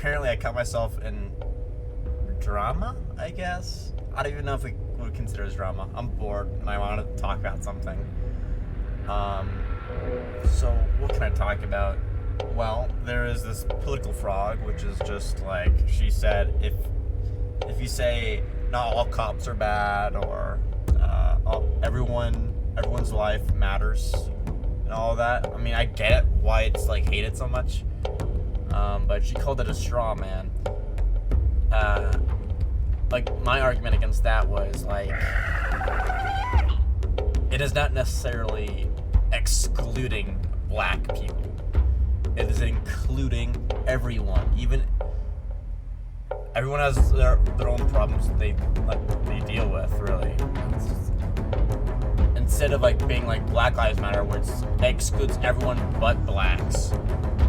apparently I caught myself in drama, I guess. I don't even know if we would consider it as drama. I'm bored and I want to talk about something. So what can I talk about? Well, there is this political frog, which is just like she said, if you say not all cops are bad or everyone's life matters and all that. I mean, I get why it's like hated so much, but she called it a straw man. Like my argument against that was like it is not necessarily excluding black people. It is including everyone, even everyone has their own problems that they deal with, really. Instead of like being like Black Lives Matter, which excludes everyone but blacks,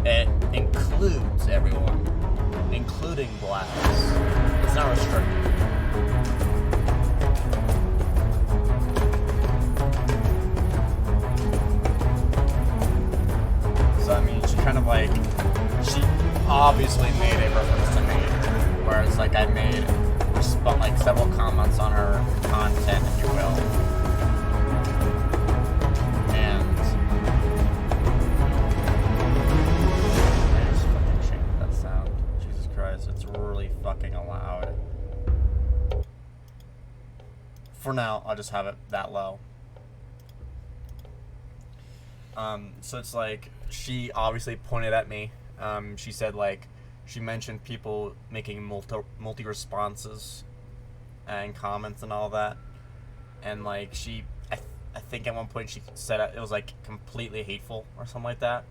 it includes everyone, including blacks. It's not restricted. So I mean, she obviously made a reference to me, whereas like I made like several comments on her content, if you will, and I just fucking changed that sound. Jesus Christ, it's really fucking loud. For now, I'll just have it that low. So it's like, she obviously pointed at me. She said like, she mentioned people making multi responses and comments and all that. And like, I think at one point she said it was like completely hateful or something like that.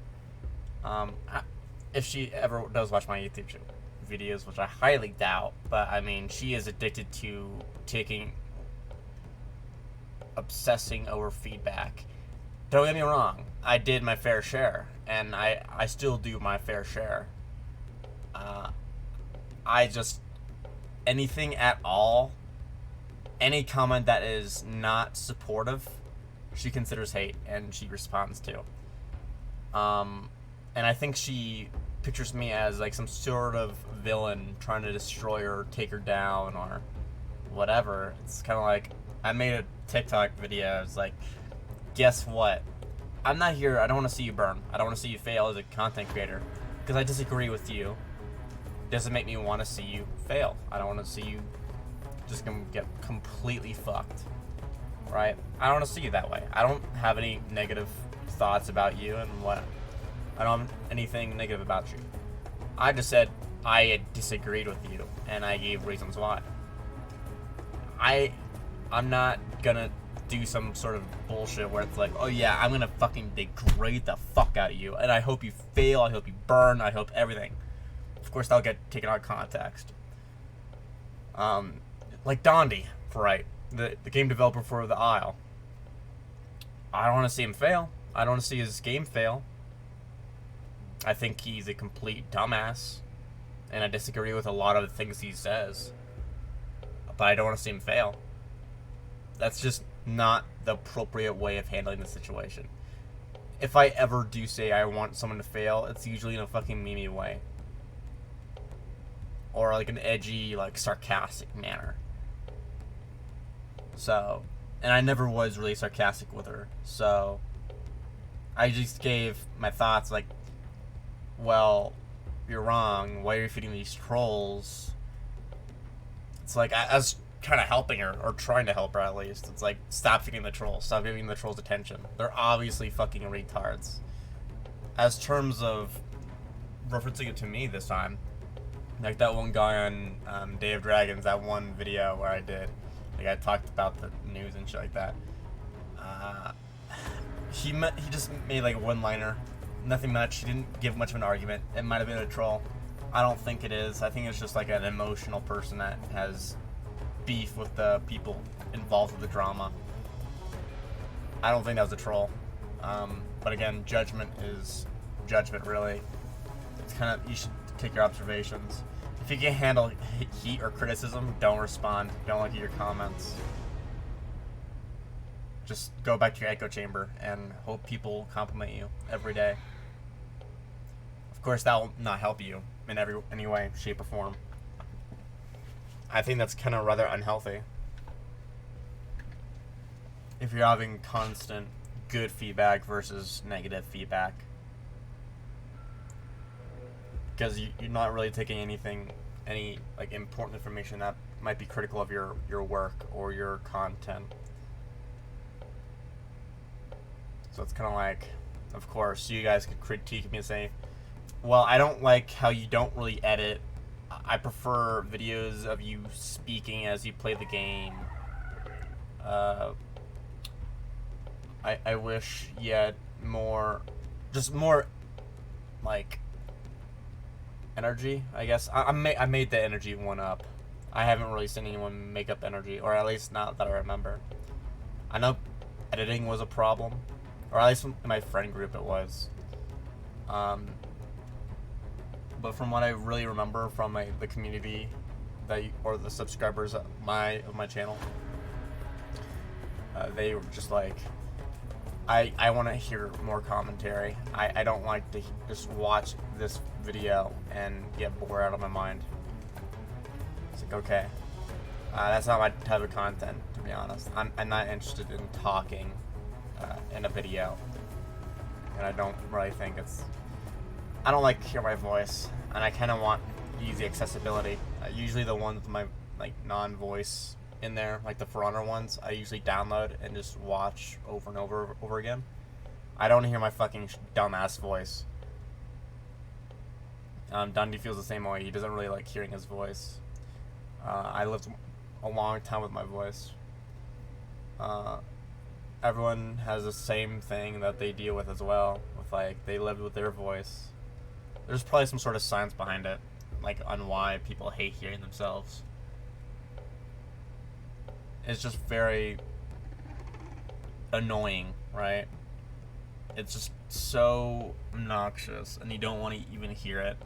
If she ever does watch my YouTube videos, which I highly doubt, but I mean, she is addicted to obsessing over feedback. Don't get me wrong, I did my fair share, and I still do my fair share. I just, anything at all, any comment that is not supportive, she considers hate, and she responds to. And I think she pictures me as like some sort of villain trying to destroy her, take her down, or whatever. It's kind of like, I made a TikTok video, it's like, guess what? I'm not here, I don't want to see you burn. I don't want to see you fail as a content creator. Because I disagree with you. Doesn't make me want to see you fail. I don't want to see you just gonna get completely fucked. Right? I don't want to see you that way. I don't have any negative thoughts about you and what. I don't have anything negative about you. I just said I disagreed with you and I gave reasons why. I'm not gonna do some sort of bullshit where it's like, oh yeah, I'm gonna fucking degrade the fuck out of you, and I hope you fail, I hope you burn, I hope everything. Of course, that'll get taken out of context. Like Dondi, right? The game developer for The Isle. I don't want to see him fail. I don't want to see his game fail. I think he's a complete dumbass, and I disagree with a lot of the things he says. But I don't want to see him fail. That's just not the appropriate way of handling the situation. If I ever do say I want someone to fail, it's usually in a fucking meme way. Or like an edgy, like sarcastic manner. So, and I never was really sarcastic with her. So, I just gave my thoughts like, well, you're wrong. Why are you feeding these trolls? It's like, I was kind of helping her, or trying to help her at least. It's like, stop feeding the trolls. Stop giving the trolls attention. They're obviously fucking retards. As terms of referencing it to me this time, like that one guy on Day of Dragons, that one video where I did, like I talked about the news and shit like that. He just made like a one-liner, nothing much. He didn't give much of an argument. It might have been a troll. I don't think it is. I think it's just like an emotional person that has beef with the people involved with the drama. I don't think that was a troll. But again, judgment is judgment, really. It's kind of, you should take your observations. If you can't handle heat or criticism, don't respond. Don't look at your comments. Just go back to your echo chamber and hope people compliment you every day. Of course, that will not help you. in any way, shape, or form. I think that's kind of rather unhealthy. If you're having constant good feedback versus negative feedback, because you're not really taking any like important information that might be critical of your work or your content. So it's kind of like, of course, you guys could critique me and say, well, I don't like how you don't really edit. I prefer videos of you speaking as you play the game. I wish you had more, just more, like, energy, I guess. I made the energy one up. I haven't really seen anyone make up energy, or at least not that I remember. I know editing was a problem, or at least in my friend group it was. But from what I really remember from the community or the subscribers of my channel, they were just like, I want to hear more commentary. I don't like to just watch this video and get bored out of my mind. It's like, okay, that's not my type of content, to be honest. I'm not interested in talking in a video, and I don't really think I don't like to hear my voice, and I kind of want easy accessibility. Usually the ones with my non-voice in there, like the For Honor ones, I usually download and just watch over and over again. I don't hear my fucking dumbass voice. Dundee feels the same way. He doesn't really like hearing his voice. I lived a long time with my voice. Everyone has the same thing that they deal with as well. With they live with their voice. There's probably some sort of science behind it, like on why people hate hearing themselves. It's just very annoying, right? It's just so obnoxious, and you don't want to even hear it.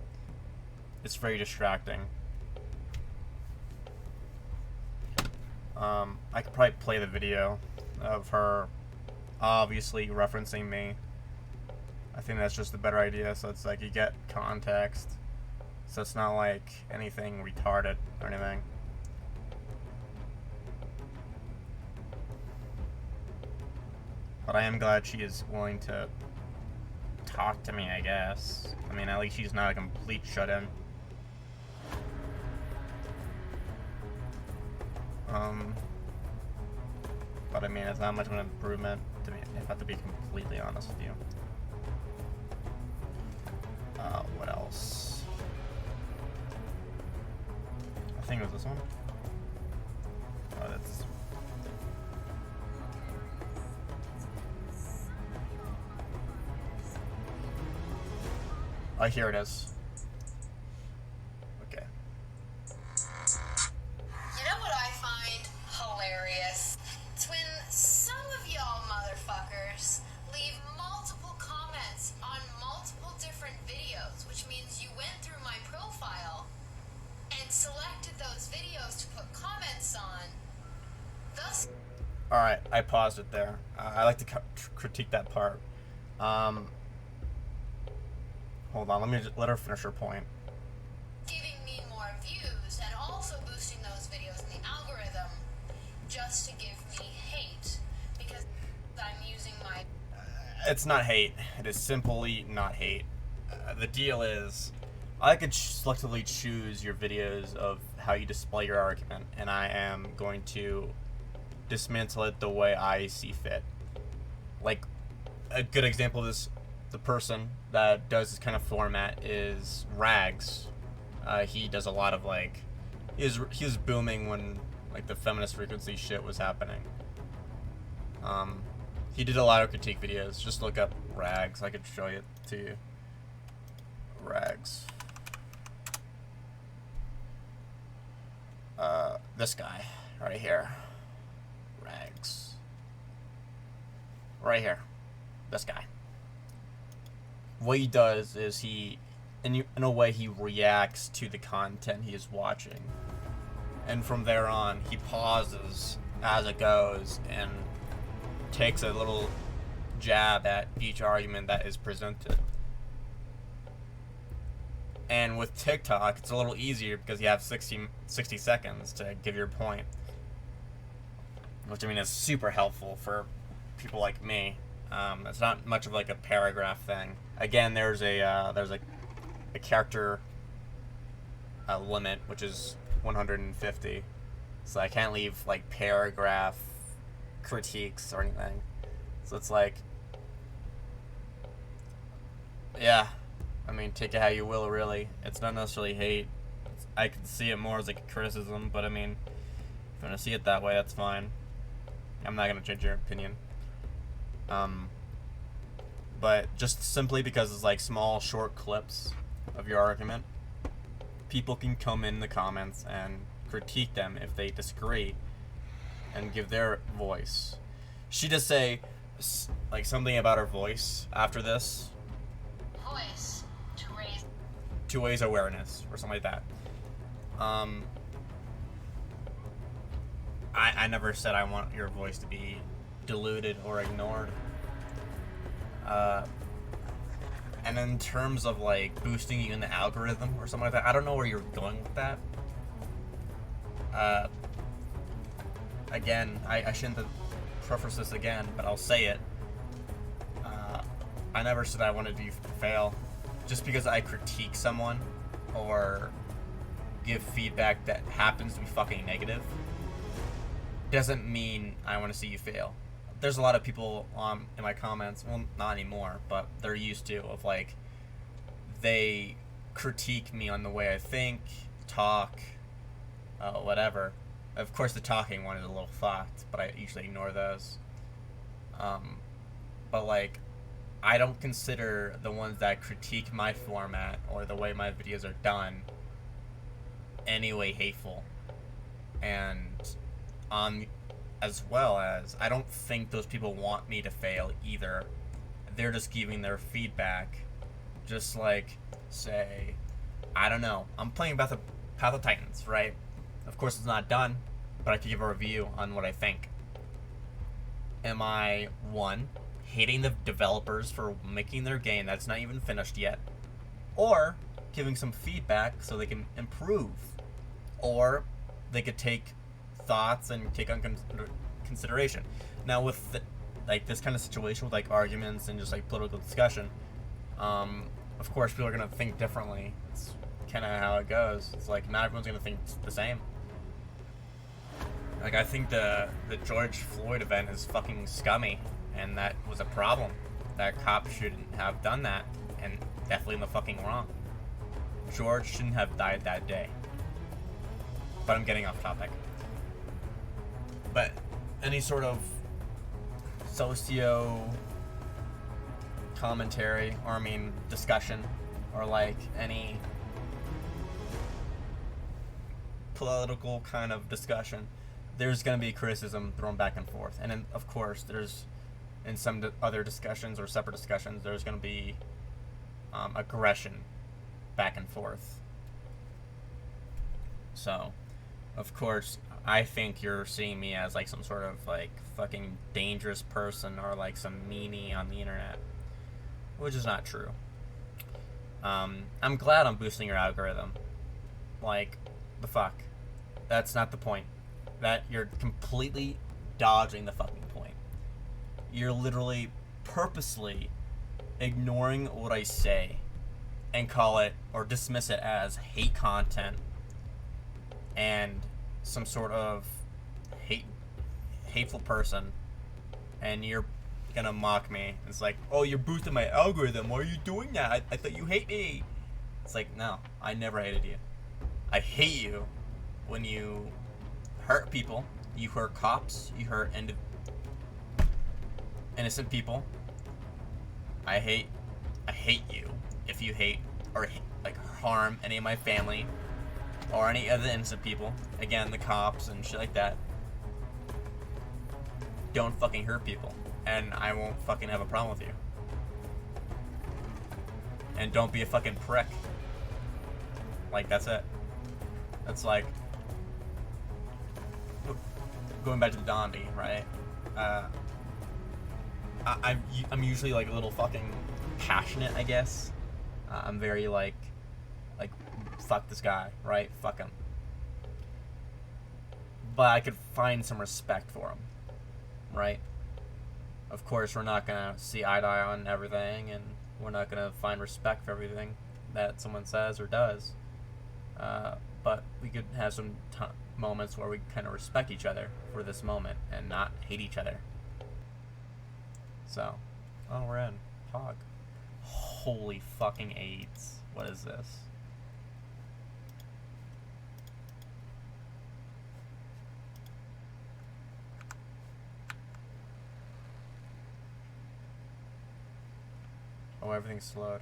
It's very distracting. I could probably play the video of her obviously referencing me. I think that's just a better idea, so it's like you get context, so it's not like anything retarded or anything. But I am glad she is willing to talk to me, I guess. I mean, at least she's not a complete shut-in. But I mean, it's not much of an improvement to me, if I have to be completely honest with you. What else? I think it was this one. Oh, that's... Oh, here it is. Okay. You know what I find hilarious? It's when some of y'all motherfuckers leave multiple comments on multiple different videos, which means you went through my profile and selected those videos to put comments on. Thus... Alright, I paused it there. I like to critique that part. Hold on, let her finish her point. Giving me more views and also boosting those videos in the algorithm just to give me hate because I'm using my... It's not hate. It is simply not hate. The deal is, I could selectively choose your videos of how you display your argument, and I am going to dismantle it the way I see fit. Like, a good example of this, the person that does this kind of format is Rags. He does a lot of he was booming when the feminist frequency shit was happening. He did a lot of critique videos. Just look up Rags. I could show it to you. Rags. This guy right here. Rags. Right here. This guy. What he does is in a way, he reacts to the content he is watching. And from there on, he pauses as it goes and takes a little jab at each argument that is presented. And with TikTok, it's a little easier because you have 60 seconds to give your point. Which, I mean, is super helpful for people like me. It's not much of like a paragraph thing. Again, there's a character limit, which is 150. So I can't leave like paragraph critiques or anything. So it's like, yeah, I mean, take it how you will, really. It's not necessarily hate. I could see it more as like a criticism, but I mean, if you want to see it that way, that's fine. I'm not going to change your opinion. But just simply because it's like small, short clips of your argument, people can come in the comments and critique them if they disagree and give their voice. She just say like something about her voice after this. Voice To raise awareness or something like that. I never said I want your voice to be diluted or ignored. And in terms of like boosting you in the algorithm or something like that, I don't know where you're going with that. Again, I shouldn't have prefaced this again, but I'll say it. I never said I wanted you to fail. Just because I critique someone or give feedback that happens to be fucking negative doesn't mean I want to see you fail. There's a lot of people in my comments, well, not anymore, but they're used to, of like, they critique me on the way I think, talk, whatever. Of course, the talking one is a little fucked, but I usually ignore those. But like, I don't consider the ones that critique my format or the way my videos are done anyway hateful. And as well as, I don't think those people want me to fail either. They're just giving their feedback. Just like, say, I don't know, I'm playing Path of Titans, right? Of course it's not done, but I could give a review on what I think. Am I, one, hating the developers for making their game that's not even finished yet? Or giving some feedback so they can improve? Or they could take thoughts and take on consideration. Now with like this kind of situation with like arguments and just like political discussion, of course people are gonna think differently. It's kind of how it goes. It's like not everyone's gonna think the same. Like I think the George Floyd event is fucking scummy, and that was a problem. That cop shouldn't have done that, and definitely in the fucking wrong. George shouldn't have died that day. But I'm getting off topic. But any sort of socio commentary, or I mean discussion, or like any political kind of discussion, there's going to be criticism thrown back and forth. And then, of course, there's, in some other discussions or separate discussions, there's going to be aggression back and forth. So, of course, I think you're seeing me as like some sort of like fucking dangerous person or like some meanie on the internet, which is not true. I'm glad I'm boosting your algorithm. Like, the fuck? That's not the point. That you're completely dodging the fucking point. You're literally purposely ignoring what I say and call it or dismiss it as hate content and some sort of hateful person, and you're gonna mock me. It's like, oh, you're boosting my algorithm. Why are you doing that? I thought you hate me. It's like, no, I never hated you. I hate you when you hurt people. You hurt cops. You hurt innocent people. I hate you if you hate or like harm any of my family or any other innocent people. Again, the cops and shit like that. Don't fucking hurt people, and I won't fucking have a problem with you. And don't be a fucking prick. Like, that's it. That's like going back to the Dondi, right? I'm usually like a little fucking passionate, I guess. I'm very like fuck this guy, right? Fuck him. But I could find some respect for him, right? Of course, we're not gonna see eye to eye on everything, and we're not gonna find respect for everything that someone says or does. But we could have some moments where we kind of respect each other for this moment and not hate each other. So, oh, we're in Pog. Holy fucking AIDS! What is this? Oh, everything's slowed.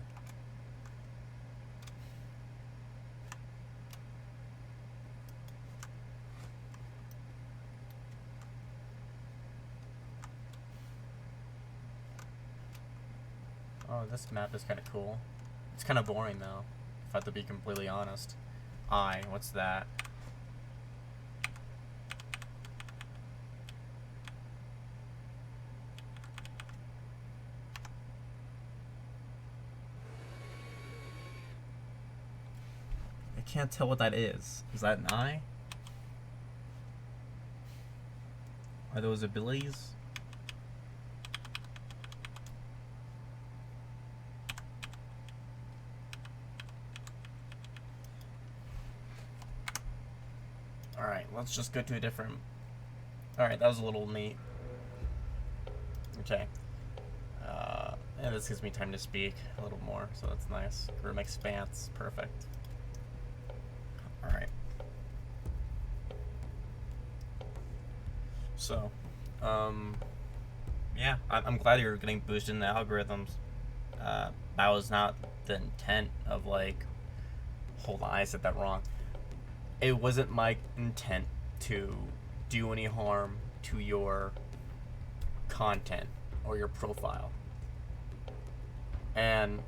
Oh, this map is kind of cool. It's kind of boring though, if I have to be completely honest. What's that? I can't tell what that is. Is that an eye? Are those abilities? Alright, let's just go to a different... Alright, that was a little neat. Okay. And this gives me time to speak a little more, so that's nice. Room expanse, perfect. Alright. So, yeah, I'm glad you're getting boosted in the algorithms. That was not the intent of, like... Hold on, I said that wrong. It wasn't my intent to do any harm to your content or your profile. And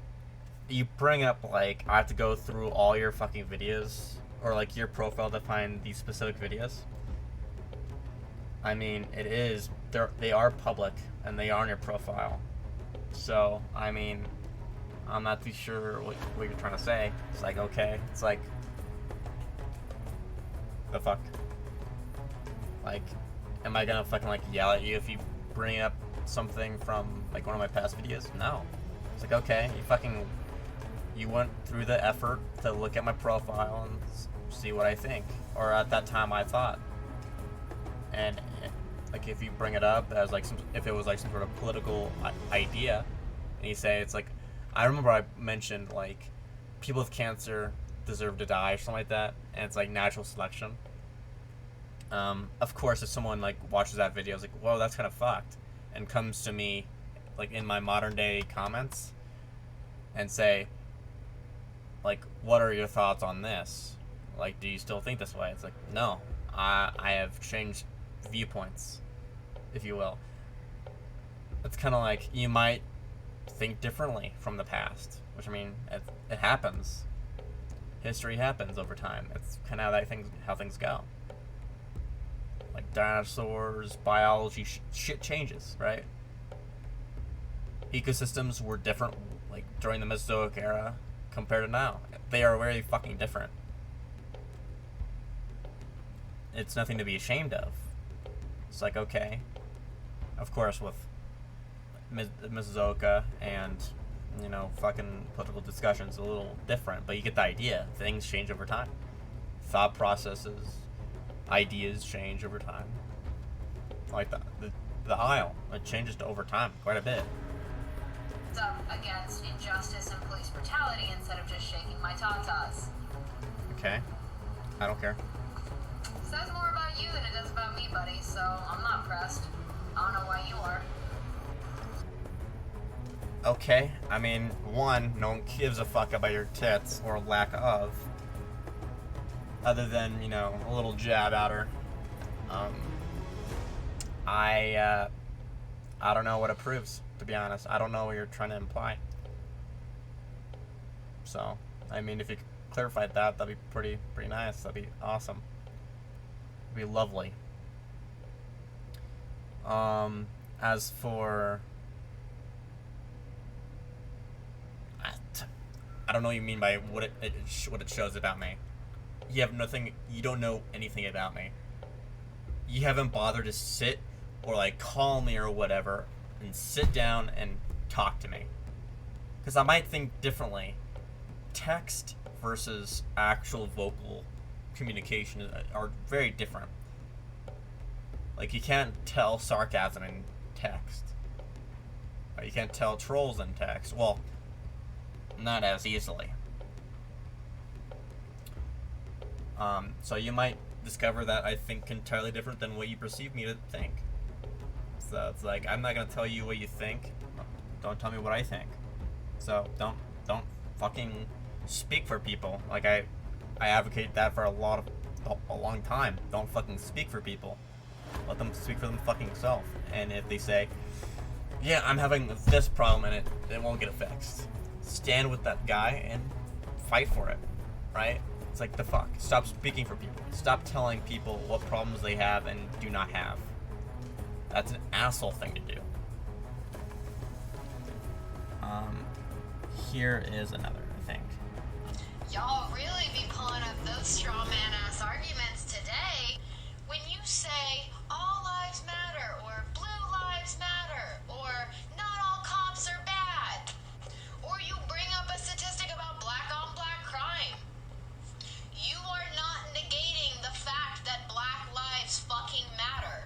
you bring up, like, I have to go through all your fucking videos or, like, your profile to find these specific videos. I mean, they are public and they are on your profile. So, I mean, I'm not too sure what you're trying to say. It's like, okay, it's like, the fuck? Like, am I gonna fucking, like, yell at you if you bring up something from, like, one of my past videos? No. It's like, okay, you went through the effort to look at my profile and see what I think. Or at that time I thought. And, like, if you bring it up as, like, if it was, like, some sort of political idea, and you say, it's like, I remember I mentioned, like, people with cancer deserve to die or something like that, and it's like natural selection. Of course, if someone, like, watches that video, is like, whoa, that's kind of fucked, and comes to me, like, in my modern day comments and say, like, what are your thoughts on this? Like, do you still think this way? It's like, no, I have changed viewpoints, if you will. It's kind of like you might think differently from the past, which, I mean, it happens. History happens over time. It's kind of how things go. Like dinosaurs, biology, shit changes, right? Ecosystems were different, like, during the Mesozoic era compared to now. They are very fucking different. It's nothing to be ashamed of. It's like, okay, of course, with Mesozoic and, you know, fucking political discussions a little different, but you get the idea. Things change over time. Thought processes, ideas change over time. Like the aisle, it changes over time quite a bit. Up against injustice and police brutality instead of just shaking my tatas. Okay, I don't care. Says more about you than it does about me, buddy, so I'm not pressed. I don't know why you are. Okay, I mean, one, no one gives a fuck about your tits, or lack of. Other than, you know, a little jab at her. I don't know what it proves, to be honest. I don't know what you're trying to imply. So, I mean, if you clarified that, that'd be pretty nice. That'd be awesome. It'd be lovely. As for... I don't know what you mean by what what it shows about me. You have nothing. You don't know anything about me. You haven't bothered to sit or like call me or whatever and sit down and talk to me. Because I might think differently. Text versus actual vocal communication are very different. Like, you can't tell sarcasm in text. You can't tell trolls in text. Well, not as easily. So you might discover that I think entirely different than what you perceive me to think. So it's like, I'm not gonna tell you what you think. Don't tell me what I think. So don't fucking speak for people. Like I advocate that for a long time. Don't fucking speak for people. Let them speak for them fucking self. And if they say, yeah, I'm having this problem and it won't get fixed, stand with that guy and fight for it, right? It's like, the fuck. Stop speaking for people. Stop telling people what problems they have and do not have. That's an asshole thing to do. Here is another, I think. Y'all really be pulling up those straw man ass arguments today when you say all lives matter or blue lives matter or not all cops are bad, or you bring up a statistic about black on black crime. You are not negating the fact that black lives fucking matter.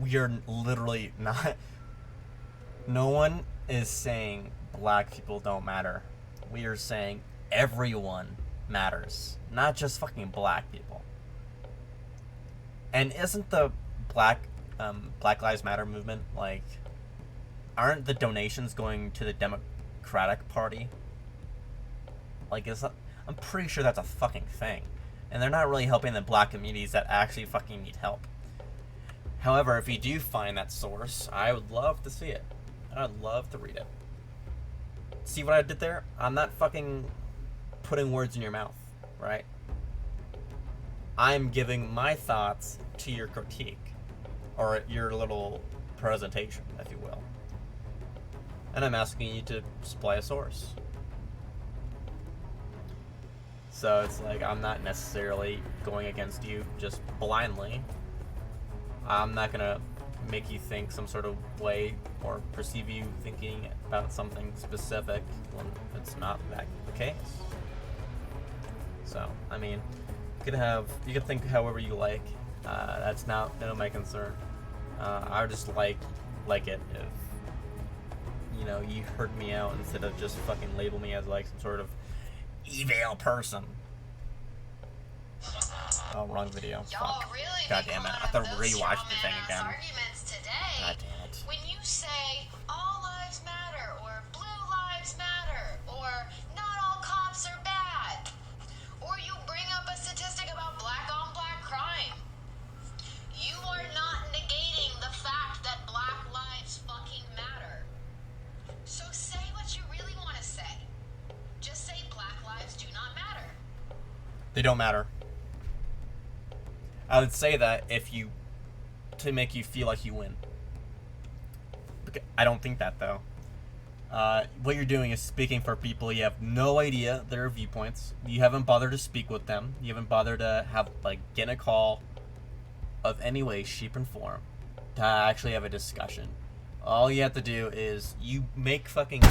We are literally not. No one is saying black people don't matter. We are saying everyone matters, not just fucking black people. And isn't the Black Lives Matter movement, like, aren't the donations going to the Democratic Party? Like, I'm pretty sure that's a fucking thing. And they're not really helping the black communities that actually fucking need help. However, if you do find that source, I would love to see it. I'd love to read it. See what I did there? I'm not fucking putting words in your mouth, right? I'm giving my thoughts to your critique, or your little presentation, if you will. And I'm asking you to supply a source. So it's like, I'm not necessarily going against you just blindly. I'm not gonna make you think some sort of way or perceive you thinking about something specific when it's not that the case. So, I mean, you could think however you like. That's not none of my concern. I would just like it if, you know, you heard me out instead of just fucking label me as like some sort of evil person. Oh, wrong video. Y'all Fuck. really God damn it. I have to rewatch the thing again. Arguments today. God damn it. When you say all lives matter or blue lives matter or not all cops are bad, or you bring up a statistic about black on black crime, you are not negating the fact that black lives fucking matter. So say what you really want to say. Just say black lives do not matter. They don't matter. I would say that to make you feel like you win. I don't think that, though. What you're doing is speaking for people. You have no idea their viewpoints. You haven't bothered to speak with them. You haven't bothered to get a call of any way, shape, and form to actually have a discussion. All you have to do is you make fucking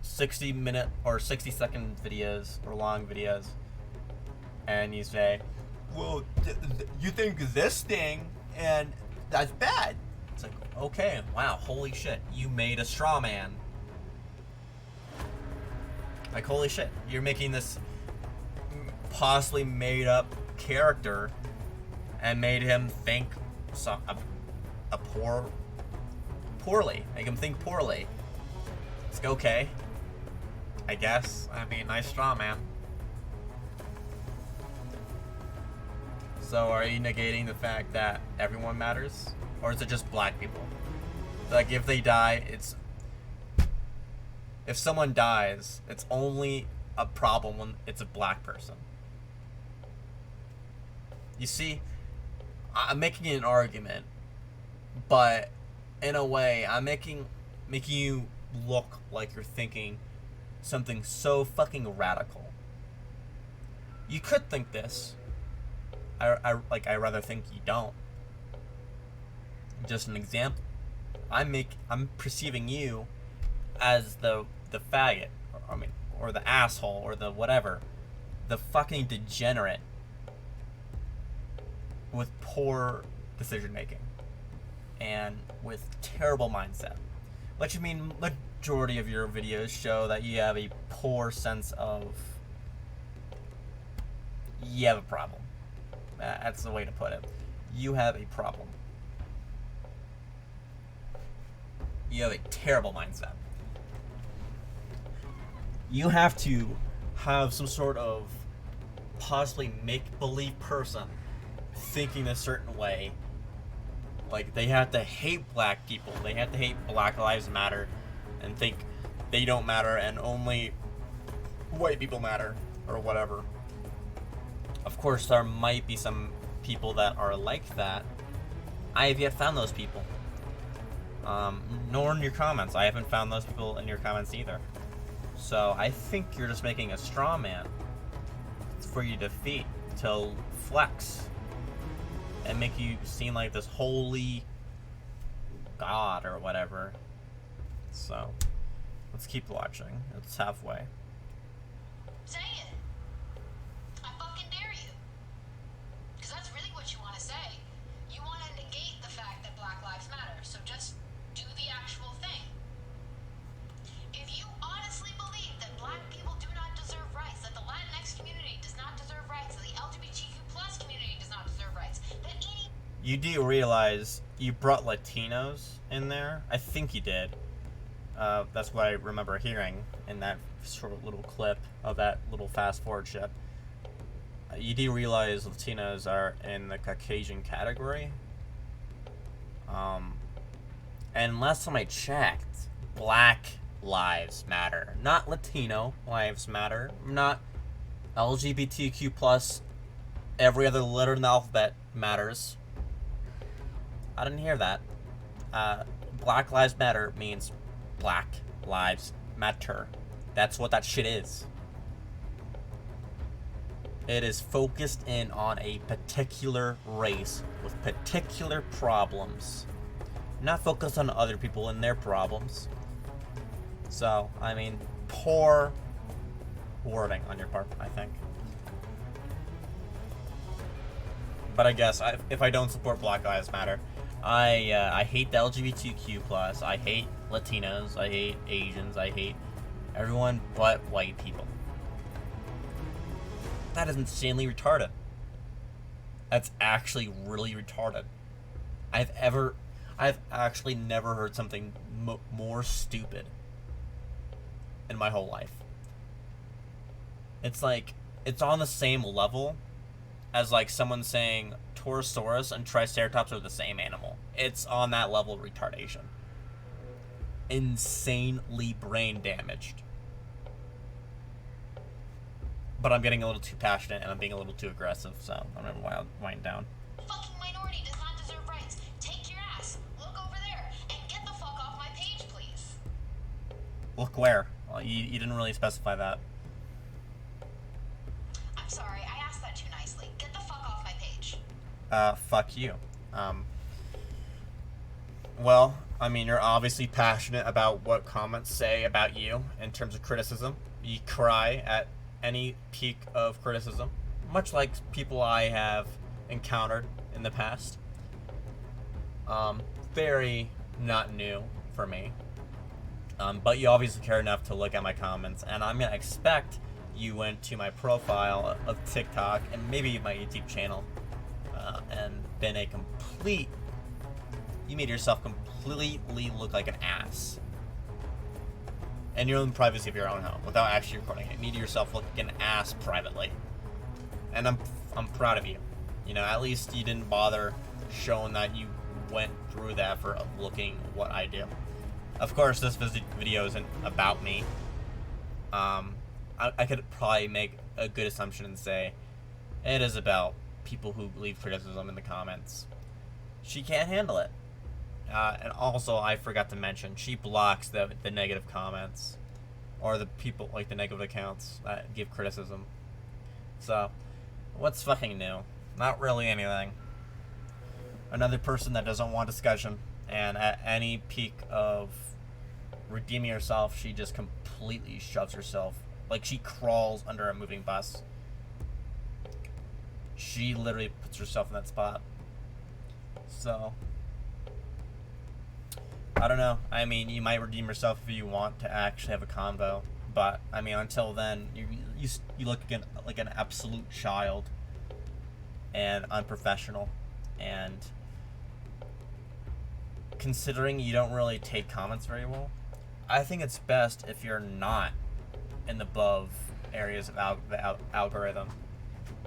60-minute or 60-second videos or long videos, and you say, well, you think this thing, and that's bad. It's like, okay, wow, holy shit, you made a straw man. Like, holy shit, you're making this possibly made up character and made him think poorly. Make him think poorly. It's like, okay, I guess. I mean, nice straw man. So are you negating the fact that everyone matters? Or is it just black people? Like, if they die, if someone dies, it's only a problem when it's a black person. You see, I'm making an argument, but in a way, I'm making you look like you're thinking something so fucking radical. You could think this. I rather think you don't. Just an example. I'm perceiving you as the faggot, or the asshole, or the whatever, the fucking degenerate with poor decision making and with terrible mindset. Which, I mean, majority of your videos show that you have a poor sense of. You have a problem. That's the way to put it. You have a problem. You have a terrible mindset. You have to have some sort of possibly make-believe person thinking a certain way. Like, they have to hate black people. They have to hate Black Lives Matter and think they don't matter and only white people matter, or whatever. Of course, there might be some people that are like that. I have yet found those people. Nor in your comments. I haven't found those people in your comments either. So I think you're just making a straw man for you to defeat, to flex, and make you seem like this holy god or whatever. So let's keep watching. It's halfway. Say it. I fucking dare you. Because that's really what you want to say. You want to negate the fact that Black Lives Matter, so just do the actual thing. If you honestly believe that black people do not deserve rights, that the Latinx community does not deserve rights, that the LGBTQ plus community does not deserve rights, that any... You do realize you brought Latinos in there? I think you did. That's what I remember hearing in that short little clip of that little fast forward shit. You do realize Latinos are in the Caucasian category? And last time I checked, Black Lives Matter. Not Latino Lives Matter. Not LGBTQ plus every other letter in the alphabet matters. I didn't hear that. Black Lives Matter means Black Lives Matter. That's what that shit is. It is focused in on a particular race with particular problems. Not focused on other people and their problems. So, I mean, poor wording on your part, I think. But I guess if I don't support Black Lives Matter, I hate the LGBTQ plus. I hate Latinos. I hate Asians. I hate everyone but white people. That is insanely retarded. That's actually really retarded. I've actually never heard something more stupid in my whole life. It's like, it's on the same level as like someone saying Torosaurus and Triceratops are the same animal. It's on that level of retardation. Insanely brain damaged. But I'm getting a little too passionate and I'm being a little too aggressive, so I'm gonna wind down. fucking minority does not deserve rights. Take your ass, look over there, and get the fuck off my page, please. Look where? Well, you didn't really specify that. I'm sorry, I asked that too nicely. Get the fuck off my page. Fuck you. Well, I mean, you're obviously passionate about what comments say about you in terms of criticism. You cry at any peak of criticism, much like people I have encountered in the past. Very not new for me. But you obviously care enough to look at my comments, and I'm gonna expect you went to my profile of TikTok and maybe my YouTube channel, and been a complete... You made yourself completely look like an ass. And you're in the privacy of your own home without actually recording it. You made yourself look like an ass privately. And I'm proud of you. You know, at least you didn't bother showing that you went through the effort of looking what I do. Of course, this video isn't about me. I could probably make a good assumption and say it is about people who leave criticism in the comments. She can't handle it. And also, I forgot to mention, she blocks the negative comments. or the people like the negative accounts that give criticism. So, what's fucking new? Not really anything. Another person that doesn't want discussion, and at any peak of redeeming herself, she just completely shoves herself. Like, she crawls under a moving bus. She literally puts herself in that spot. So, I don't know. I mean, you might redeem yourself if you want to actually have a convo. But, I mean, until then, you look like an absolute child and unprofessional. And considering you don't really take comments very well, I think it's best if you're not in the above areas of the algorithm.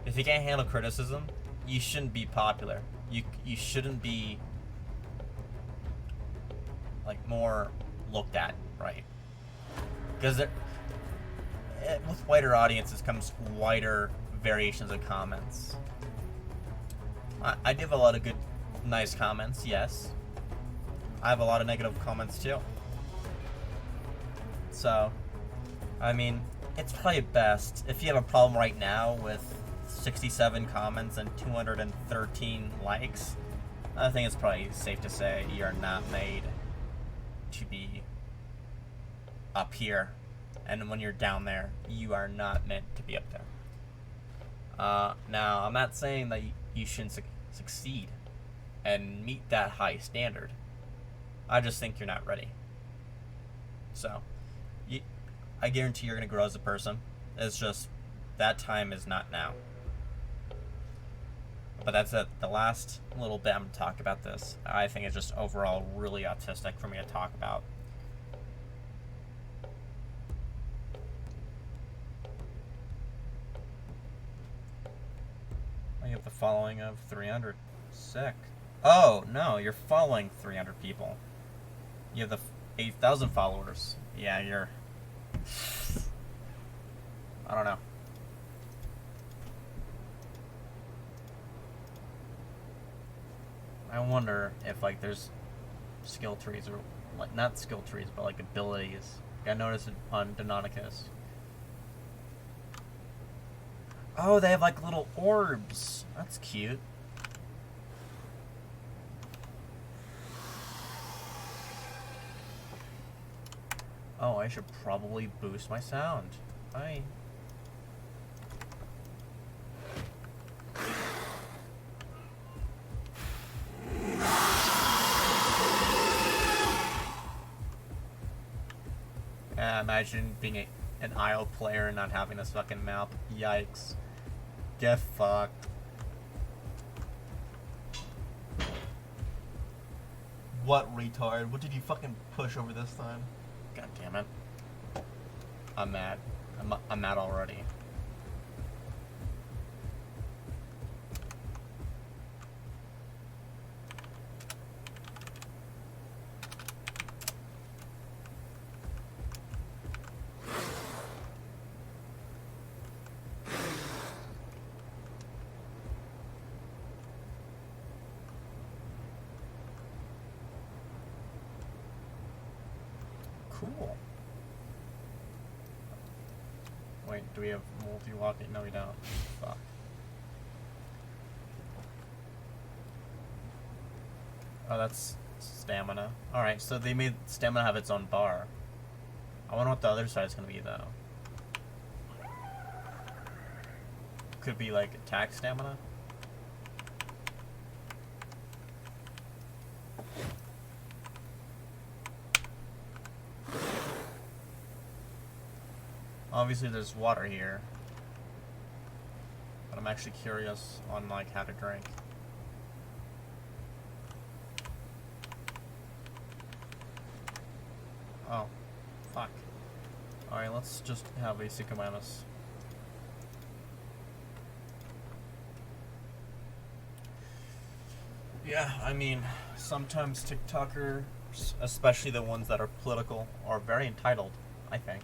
If you can't handle criticism, you shouldn't be popular. You shouldn't be like more looked at, right? Because with wider audiences comes wider variations of comments. I do have a lot of good, nice comments, yes. I have a lot of negative comments too. So, I mean, it's probably best if you have a problem right now with 67 comments and 213 likes. I think it's probably safe to say you're not made to be up here, and when you're down there, you are not meant to be up there. Now, I'm not saying that you shouldn't succeed and meet that high standard. I just think you're not ready. So, I guarantee you're going to grow as a person. It's just that time is not now. But that's it. The last little bit I'm going to talk about this, I think it's just overall really autistic for me to talk about. I have the following of 300. Sick. Oh, no, you're following 300 people. You have the 8,000 followers. Yeah, you're... I don't know. I wonder if, like, there's skill trees, or, like, not skill trees, but, like, abilities. I noticed it on Deinonychus. Oh, they have, like, little orbs. That's cute. Oh, I should probably boost my sound. Bye. Yeah, imagine being an IO player and not having this fucking map. Yikes. Get fucked. What retard? What did you fucking push over this time? God damn it. I'm mad. I'm mad already. Cool. Wait, do we have multi-walking? No, we don't. Fuck. Oh, that's stamina. Alright, so they made stamina have its own bar. I wonder what the other side's gonna be, though. Could be, like, attack stamina? Obviously there's water here, but I'm actually curious on like how to drink. Oh, fuck. Alright, let's just have a Sycomanus. Yeah, I mean, sometimes TikTokers, especially the ones that are political, are very entitled, I think.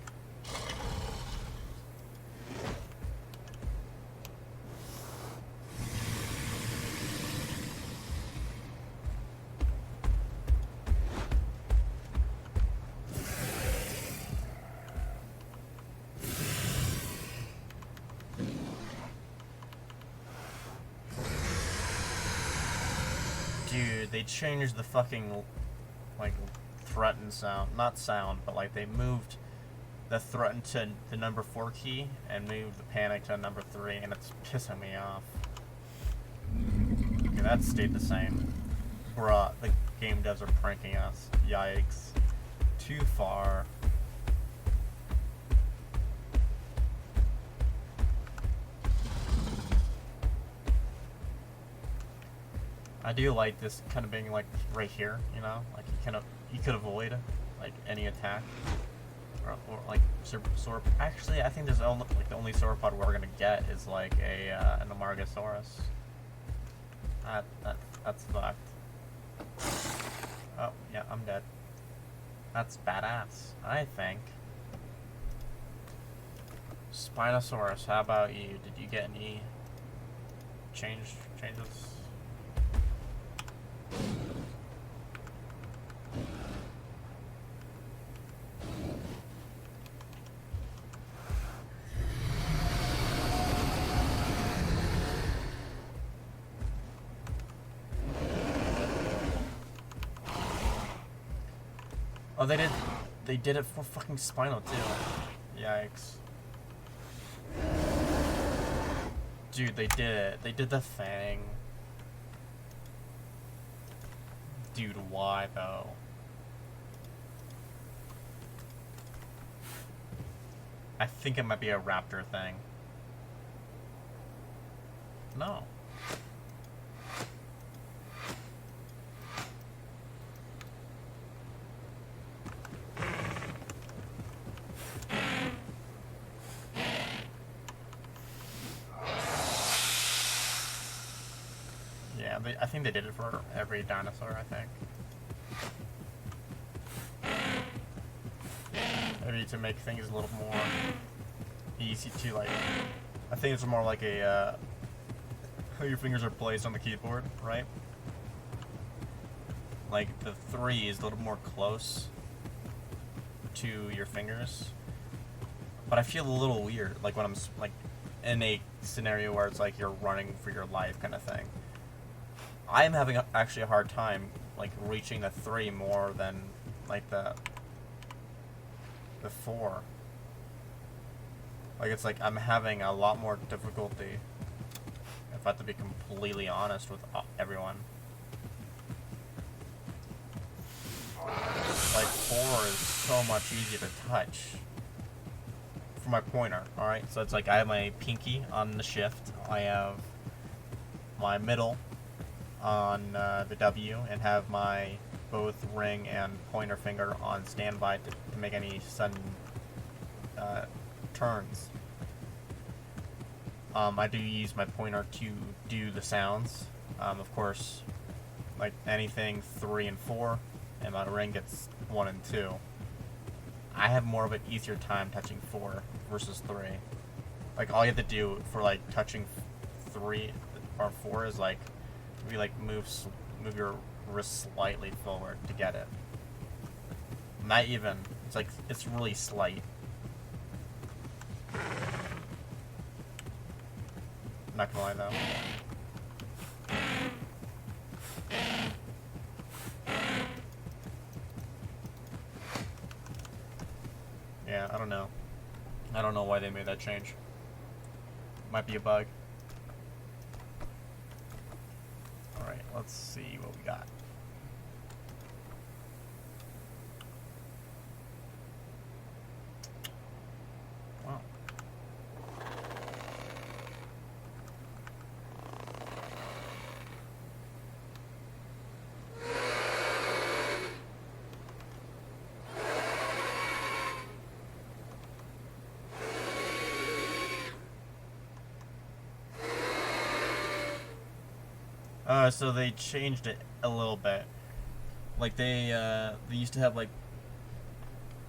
Dude, they changed the fucking, like, threaten sound. Not sound, but, like, they moved the threaten to the number 4 key and moved the panic to number 3, and it's pissing me off. Okay, that stayed the same. Bruh, the game devs are pranking us. Yikes. Too far. I do like this kind of being like right here, you know, like you could avoid like any attack, or like sword. Actually, I think there's only like the only sauropod we're gonna get is like an Amargasaurus. That's fucked. Oh yeah, I'm dead. That's badass, I think. Spinosaurus, how about you? Did you get any changes? Oh, they did it for fucking Spino too. Yikes. Dude, they did it. They did the thing. Dude, why though? I think it might be a raptor thing. No. Yeah, I think they did it for every dinosaur, I think. Maybe to make things a little more easy to, like... I think it's more like a, how your fingers are placed on the keyboard, right? Like, the 3 is a little more close to your fingers. But I feel a little weird, like when I'm, like, in a scenario where it's like you're running for your life kind of thing. I am having actually a hard time, like, reaching the 3 more than, like, the 4. Like, it's like I'm having a lot more difficulty, if I have to be completely honest with everyone. Like, 4 is so much easier to touch for my pointer, alright? So it's like I have my pinky on the shift, I have my middle on the W, and have my both ring and pointer finger on standby to make any sudden turns. I do use my pointer to do the sounds. Of course, like anything 3 and 4, and my ring gets 1 and 2. I have more of an easier time touching 4 versus 3. Like, all you have to do for, like, touching 3 or 4 is, like, maybe, like, move your wrist slightly forward to get it. Not even. It's, like, it's really slight. Not gonna lie, though. Yeah, I don't know. I don't know why they made that change. Might be a bug. Alright, let's see what we got. Wow. So they changed it a little bit. Like they used to have like,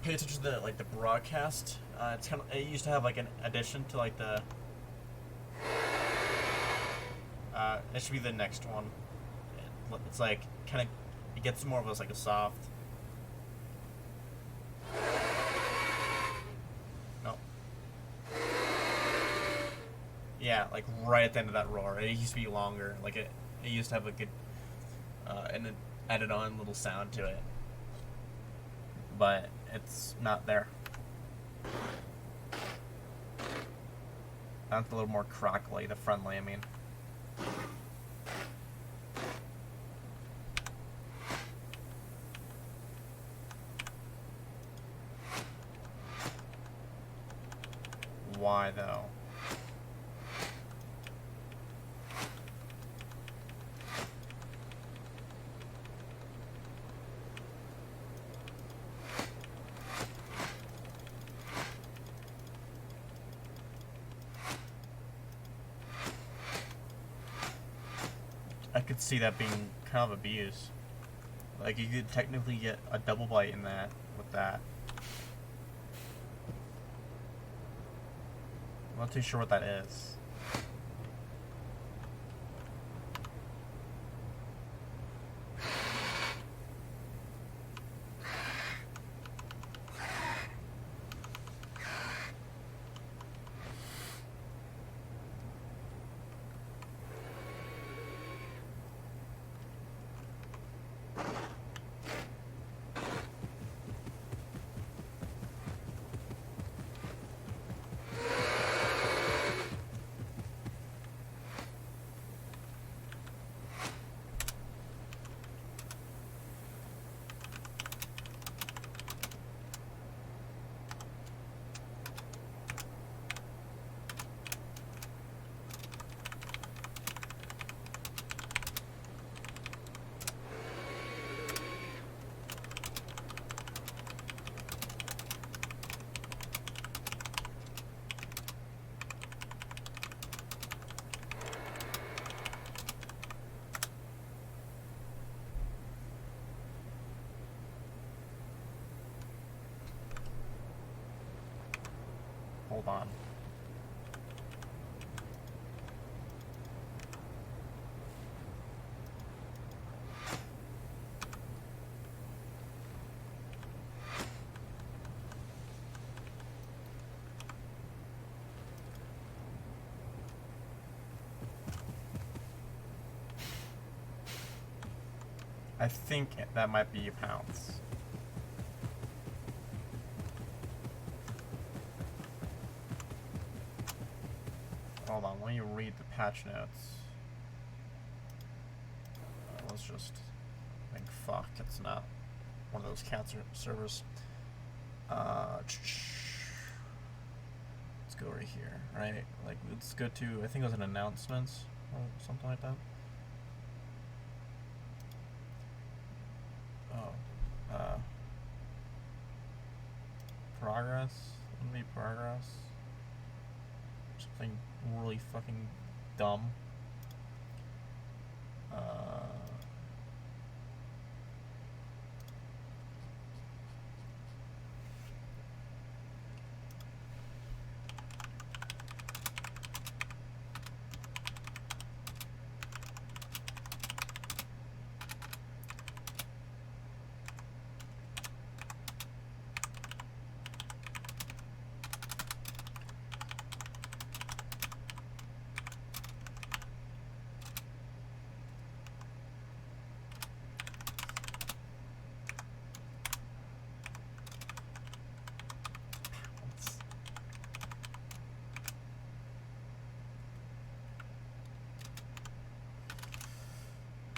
pay attention to the, like the broadcast. It's kind of, it used to have like an addition to like the. It should be the next one. It's like kind of, it gets more of a, like a soft. No. Yeah, like right at the end of that roar. It used to be longer. Like it used to have a good. and then added on a little sound to it. But it's not there. That's a little more crackly, the friendly, I mean. Why though? I could see that being kind of abused. Like, you could technically get a double bite in that with that. I'm not too sure what that is. Hold on. I think that might be a pounce. Hold on, let me read the patch notes. Let's just think, fuck, it's not one of those cancer servers. Let's go right here, right? Like, let's go to, I think it was an announcements or something like that. Oh, progress, let me progress. Something really fucking dumb.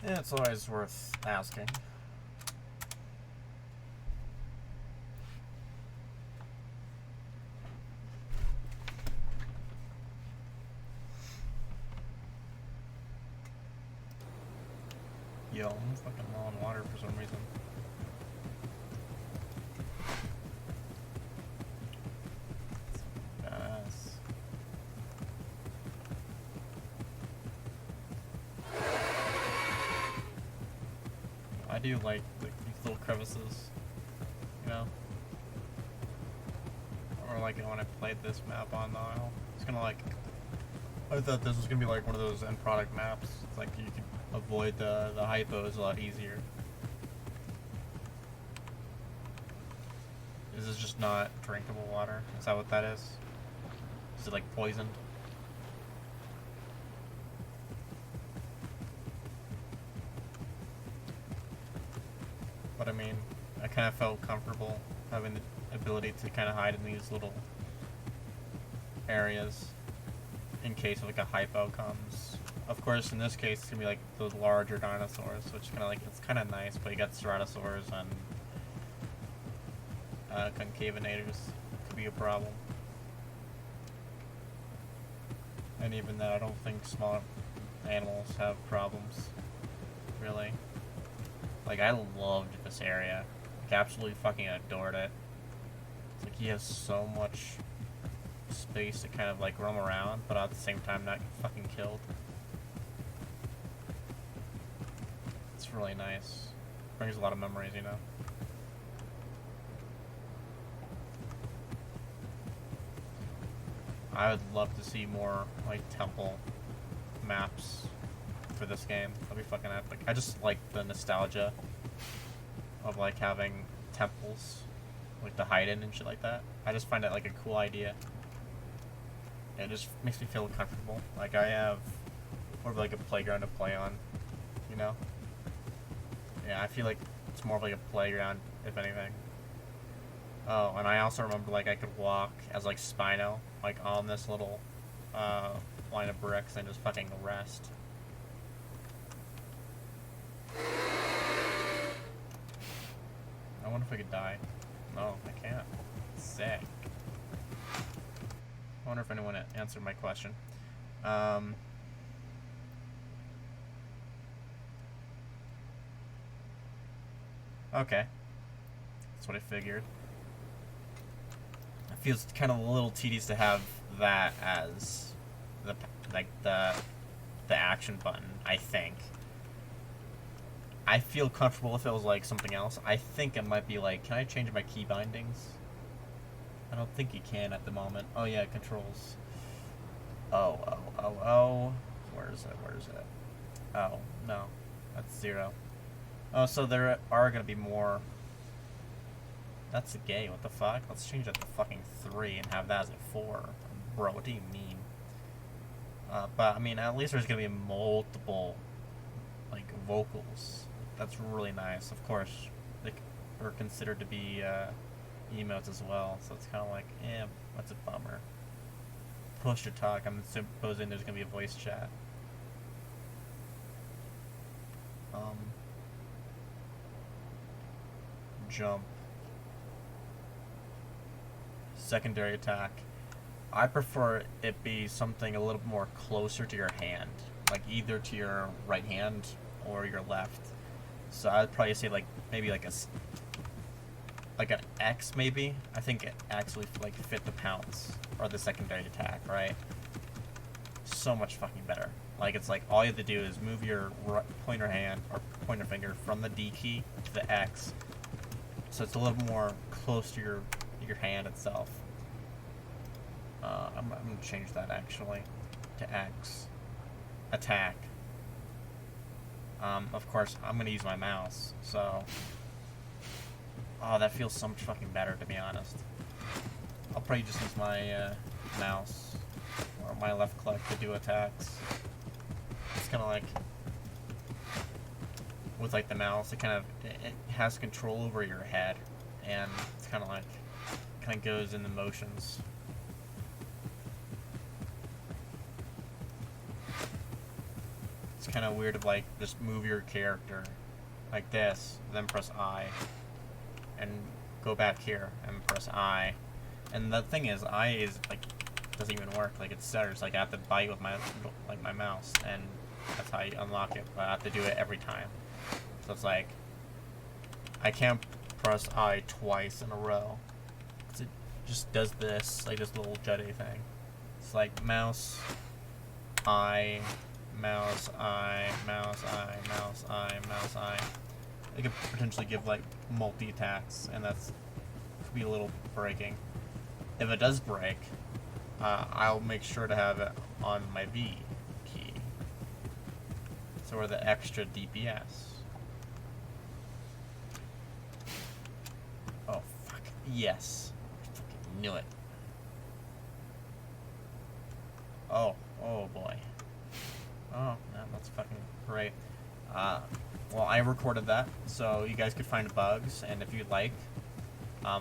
Yeah, it's always worth asking. Yo, I'm fucking low on water for some reason. Yes. I do like these little crevices, you know? Or like when I played this map on the Isle. It's gonna like, I thought this was gonna be like one of those end product maps. It's like you can avoid the hypos a lot easier. Is this just not drinkable water? Is that what that is? Is it like poisoned? but I mean, I kind of felt comfortable having the ability to kind of hide in these little areas in case like a hypo comes. Of course, in this case, it's gonna be like those larger dinosaurs, which kind of like it's kind of nice. But you got ceratosaurs and concavenators could be a problem. And even then, I don't think small animals have problems, really. Like, I loved this area. Like, absolutely fucking adored it. It's like he has so much space to kind of like roam around, but at the same time not get fucking killed. It's really nice. Brings a lot of memories, you know. I would love to see more like temple maps for this game. That'd be fucking epic. I just like the nostalgia of like having temples like to hide in and shit like that. I just find it like a cool idea. It just makes me feel comfortable. Like I have more of like a playground to play on, you know? Yeah, I feel like it's more of like a playground, if anything. Oh, and I also remember like I could walk as like Spino, like on this little line of bricks and just fucking rest. I wonder if I could die. No, I can't. Sick. I wonder if anyone answered my question. Okay. That's what I figured. It feels kind of a little tedious to have that as the action button, I think. I feel comfortable if it was like something else. I think it might be like, can I change my key bindings? I don't think you can at the moment. Oh yeah, controls. Oh. Where is it? Oh, no. That's 0. Oh, so there are gonna be more. That's a gay, what the fuck? Let's change that to fucking 3 and have that as a 4. Bro, what do you mean? But, I mean, at least there's gonna be multiple, like, vocals. That's really nice. Of course, they are considered to be, emotes as well, so it's kind of like, that's a bummer. Push to talk, I'm supposing there's gonna be a voice chat. Jump. Secondary attack. I prefer it be something a little more closer to your hand, like either to your right hand or your left. So I'd probably say like maybe like an X maybe. I think it actually like fit the pounce or the secondary attack, right? So much fucking better. Like it's like all you have to do is move your pointer hand or pointer finger from the D key to the X, so it's a little more close to your hand itself. I'm gonna change that actually to X. Attack. Of course, I'm gonna use my mouse, so. Oh, that feels so much fucking better, to be honest. I'll probably just use my mouse or my left click to do attacks. It's kind of like with like the mouse, it has control over your head, and it's kind of goes in the motions. It's kind of weird to like just move your character like this, then press I, and go back here and press I. And the thing is, I is like doesn't even work. Like it stutters. Like I have to bite with my mouse, and that's how you unlock it. But I have to do it every time. So it's like I can't press I twice in a row. 'Cause it just does this like this little jutty thing. It's like mouse I, mouse I, mouse I, mouse I, mouse I. It could potentially give like multi attacks, and that's could be a little breaking. If it does break, I'll make sure to have it on my V key. So we're the extra DPS. Oh fuck. Yes. I fucking knew it. Oh boy. Oh, man, that's fucking great. well, I recorded that, so you guys could find bugs, and if you'd like,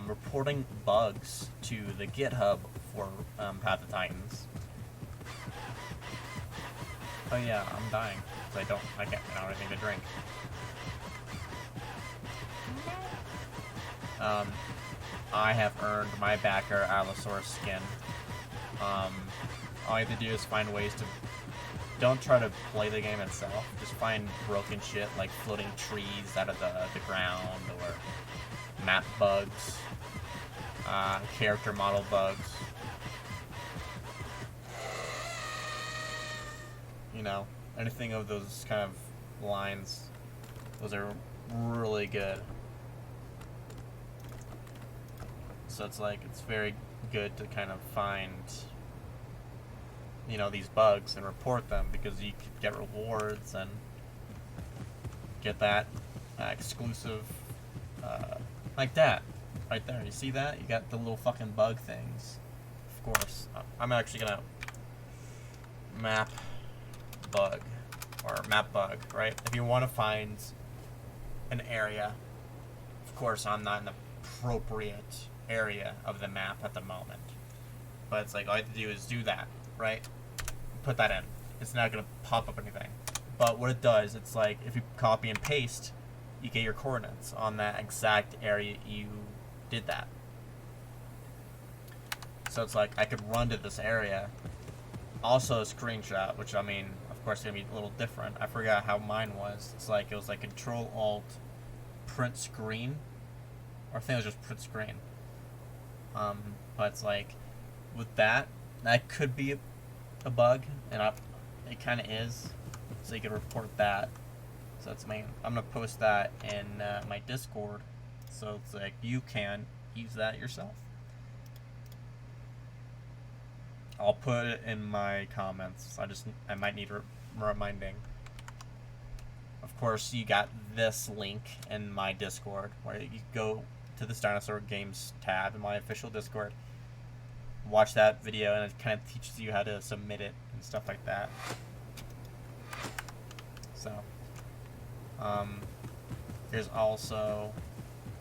reporting bugs to the GitHub for Path of Titans. Oh yeah, I'm dying because I don't have anything to drink. I have earned my backer Allosaurus skin. All you have to do is find ways to. Don't try to play the game itself. Just find broken shit like floating trees out of the ground, or map bugs, character model bugs. You know, anything of those kind of lines. Those are really good. So it's like, it's very good to kind of find, you know, these bugs and report them, because you could get rewards and get that exclusive, like that, right there. You see that? You got the little fucking bug things. Of course, I'm actually gonna map bug, right? If you want to find an area, of course, I'm not in the appropriate area of the map at the moment, but it's like all you have to do is do that, right? Put that in. It's not gonna pop up anything, but what it does, it's like if you copy and paste, you get your coordinates on that exact area you did that. So it's like I could run to this area, also a screenshot, which I mean, of course, it's gonna be a little different. I forgot how mine was. It's like it was like Control Alt print screen, or I think it was just print screen. But it's like, with that could be a bug, and it kind of is, so you can report that. So that's I'm gonna post that in my Discord, so it's like you can use that yourself. I'll put it in my comments. I might need reminding. Of course, you got this link in my Discord, where you go to this Dinosaur Games tab in my official Discord, watch that video, and it kind of teaches you how to submit it and stuff like that. So, there's also,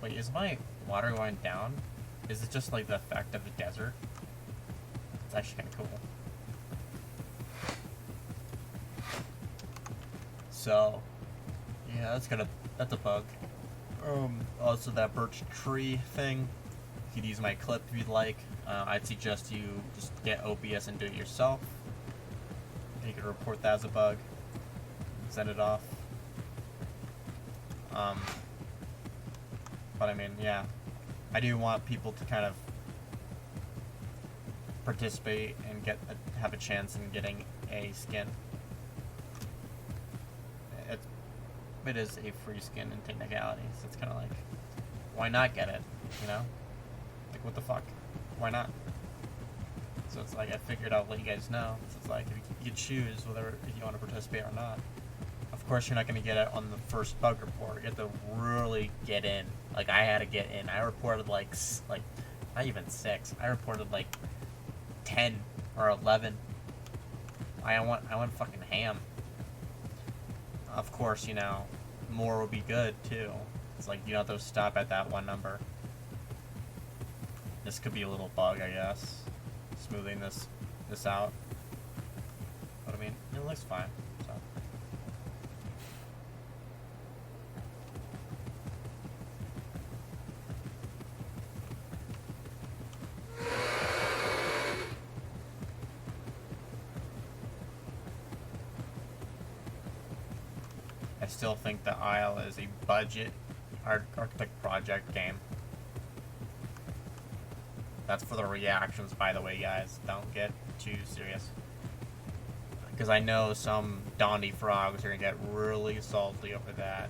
wait, is my water going down? Is it just like the effect of the desert? It's actually kind of cool. So, yeah, that's a bug. Also that birch tree thing, you could use my clip if you'd like. I'd suggest you just get OBS and do it yourself. And you can report that as a bug, send it off. But I mean, yeah, I do want people to kind of participate and have a chance in getting a skin. It is a free skin in technicality, so it's kind of like, why not get it, you know? Like, what the fuck? Why not? So it's like, I figured I'd let you guys know. So it's like, if you could choose whether if you want to participate or not. Of course, you're not going to get it on the first bug report. You have to really get in. Like, I had to get in. I reported like not even 6. I reported like 10 or 11. I went fucking ham. Of course, you know, more would be good, too. It's like, you don't have to stop at that one number. This could be a little bug, I guess. Smoothing this out. But, I mean, it looks fine, so. I still think the Isle is a budget architect project game. That's for the reactions, by the way, guys. Don't get too serious. Because I know some Dondy frogs are going to get really salty over that.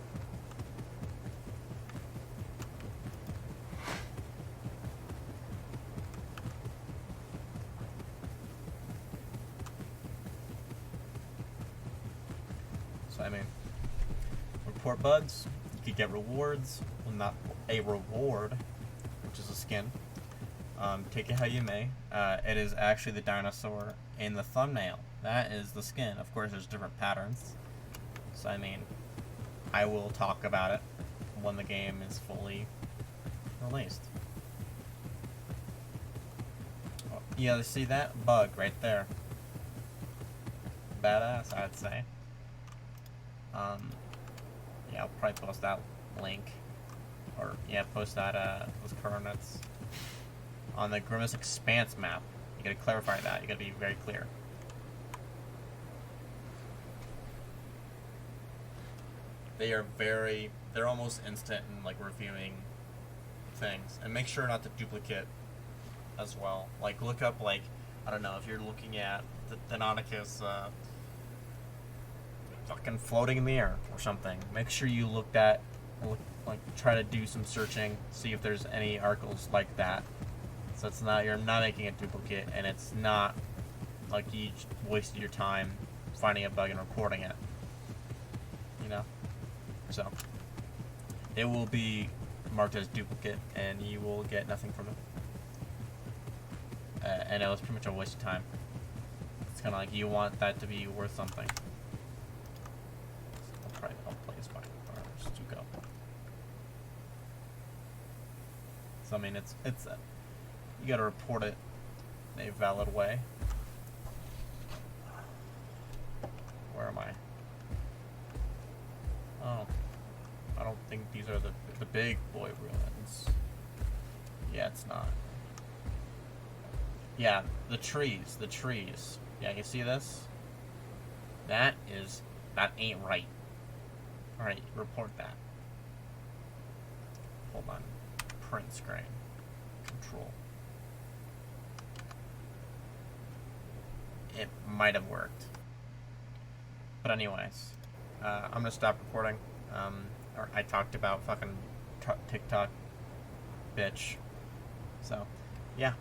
So, I mean, report bugs, you could get rewards. Well, not a reward, which is a skin. Take it how you may. It is actually the dinosaur in the thumbnail. That is the skin. Of course, there's different patterns. So, I mean, I will talk about it when the game is fully released. Oh, yeah, see that bug right there? Badass, I'd say. Yeah, I'll probably post that link, or yeah, post that those coordinates on the Grimace Expanse map. You gotta clarify that. You gotta be very clear. They're almost instant in like reviewing things, and make sure not to duplicate as well. Like look up like, I don't know, if you're looking at the Deinonychus fucking floating in the air or something, make sure you like try to do some searching, see if there's any articles like that. So it's not, you're not making a duplicate, and it's not like you wasted your time finding a bug and recording it. You know? So it will be marked as duplicate, and you will get nothing from it. And it was pretty much a waste of time. It's kind of like you want that to be worth something. So I'll play this by first to go. So I mean, it's you gotta report it in a valid way. Where am I? Oh, I don't think these are the big boy ruins. Yeah, it's not. Yeah, the trees. Yeah, you see this? That ain't right. Alright, report that. Hold on. Print screen. Control. It might have worked. But anyways, I'm gonna stop recording. Or I talked about fucking TikTok bitch. So, yeah.